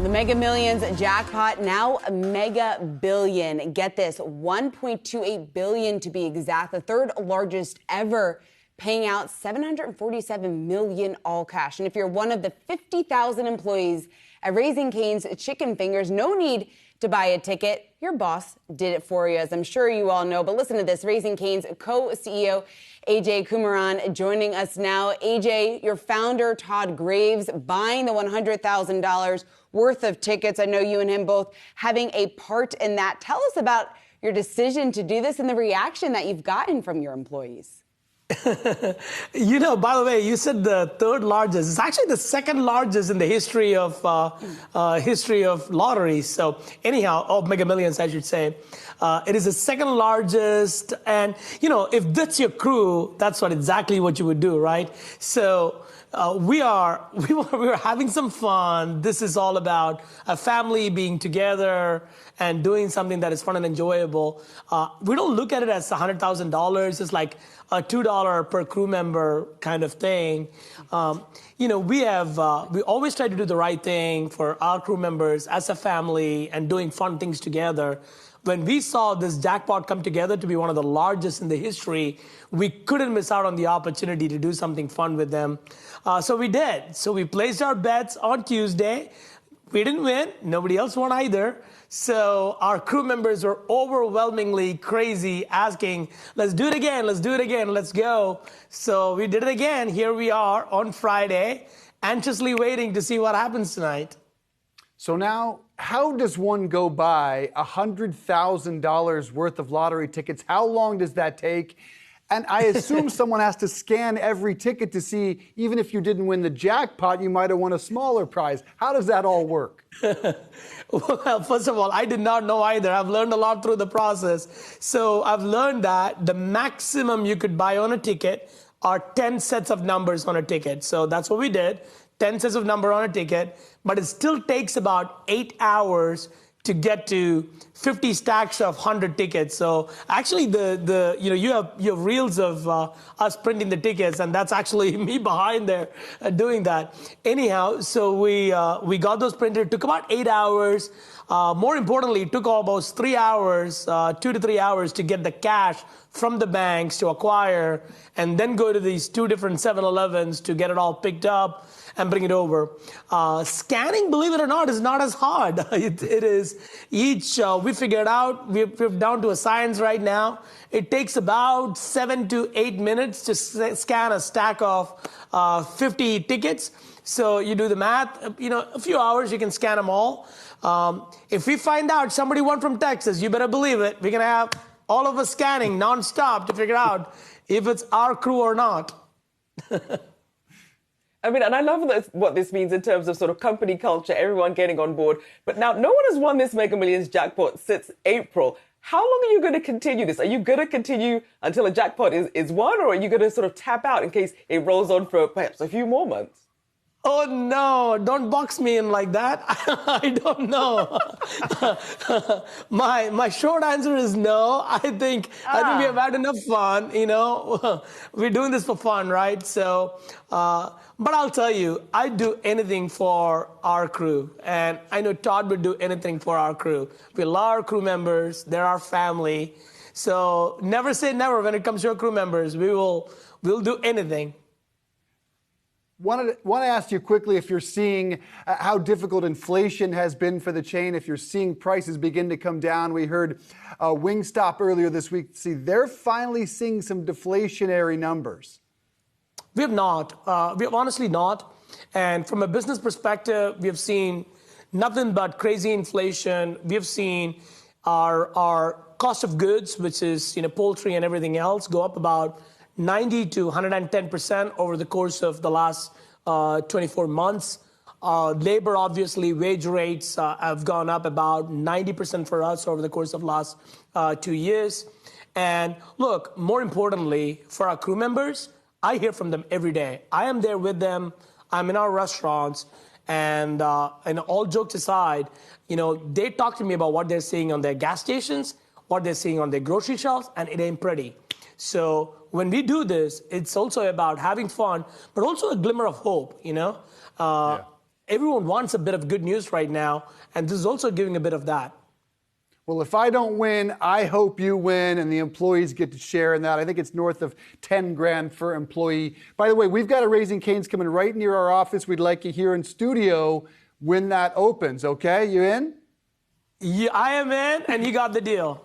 Well, the Mega Millions jackpot, now a Mega Billion. Get this, $1.28 billion to be exact, the third largest ever, paying out $747 million all cash. And if you're one of the 50,000 employees at Raising Cane's Chicken Fingers, no need to buy a ticket. Your boss did it for you, as I'm sure you all know. But listen to this, Raising Cane's co-CEO AJ Kumaran joining us now. AJ, your founder, Todd Graves, buying the $100,000 worth of tickets. I know you and him both having a part in that. Tell us about your decision to do this and the reaction that you've gotten from your employees. You know, by the way, you said the third largest. It's actually the second largest in the history of lotteries. So anyhow, of Mega Millions, I should say. It is the second largest. And, you know, if that's your crew, that's exactly what you would do, right? So we were having some fun. This is all about a family being together and doing something that is fun and enjoyable. We don't look at it as $100,000. It's like a $2 per crew member kind of thing. You know, we always try to do the right thing for our crew members as a family and doing fun things together. When we saw this jackpot come together to be one of the largest in the history, we couldn't miss out on the opportunity to do something fun with them. So we did. So we placed our bets on Tuesday. We didn't win. Nobody else won either. So our crew members were overwhelmingly crazy, asking, let's do it again, let's do it again, let's go. So we did it again. Here we are on Friday, anxiously waiting to see what happens tonight. So now, how does one go buy $100,000 worth of lottery tickets? How long does that take? And I assume someone has to scan every ticket to see, even if you didn't win the jackpot, you might have won a smaller prize. How does that all work? Well, first of all, I did not know either. I've learned a lot through the process. So I've learned that the maximum you could buy on a ticket are 10 sets of numbers on a ticket. So that's what we did, 10 sets of number on a ticket. But it still takes about 8 hours to get to 50 stacks of 100 tickets. So actually, you have reels of us printing the tickets, and that's actually me behind there doing that. Anyhow, so we got those printed. It took about 8 hours. More importantly, it took almost 3 hours, 2 to 3 hours to get the cash from the banks to acquire, and then go to these 2 different 7-Elevens to get it all picked up and bring it over. Scanning, believe it or not, is not as hard. It is each, we figured out, we're down to a science right now. It takes about 7 to 8 minutes to scan a stack of 50 tickets. So you do the math, you know, a few hours, you can scan them all. If we find out somebody won from Texas, you better believe it, we're gonna have all of us scanning nonstop to figure out if it's our crew or not. I mean, and I love what this means in terms of sort of company culture, everyone getting on board. But now no one has won this Mega Millions jackpot since April. How long are you going to continue this? Are you going to continue until a jackpot is won, or are you going to sort of tap out in case it rolls on for perhaps a few more months? Oh, no, don't box me in like that. I don't know. My short answer is no. I think we have had enough fun, you know. We're doing this for fun, right? So, but I'll tell you, I'd do anything for our crew. And I know Todd would do anything for our crew. We love our crew members. They're our family. So never say never when it comes to our crew members. We'll do anything. Want to ask you quickly if you're seeing how difficult inflation has been for the chain, if you're seeing prices begin to come down. We heard Wingstop earlier this week. See, they're finally seeing some deflationary numbers. We have not. We have honestly not. And from a business perspective, we have seen nothing but crazy inflation. We have seen our cost of goods, which is, you know, poultry and everything else, go up about 90 to 110% over the course of the last 24 months. Labor, obviously, wage rates have gone up about 90% for us over the course of the last 2 years. And look, more importantly, for our crew members, I hear from them every day. I am there with them. I'm in our restaurants. And all jokes aside, you know, they talk to me about what they're seeing on their gas stations, what they're seeing on their grocery shelves, and it ain't pretty. So when we do this, it's also about having fun, but also a glimmer of hope, you know? everyone wants a bit of good news right now, and this is also giving a bit of that. Well, if I don't win, I hope you win, and the employees get to share in that. I think it's north of 10 grand per employee. By the way, we've got a Raising Cane's coming right near our office. We'd like you here in studio when that opens, okay? You in? Yeah, I am in, and you got the deal.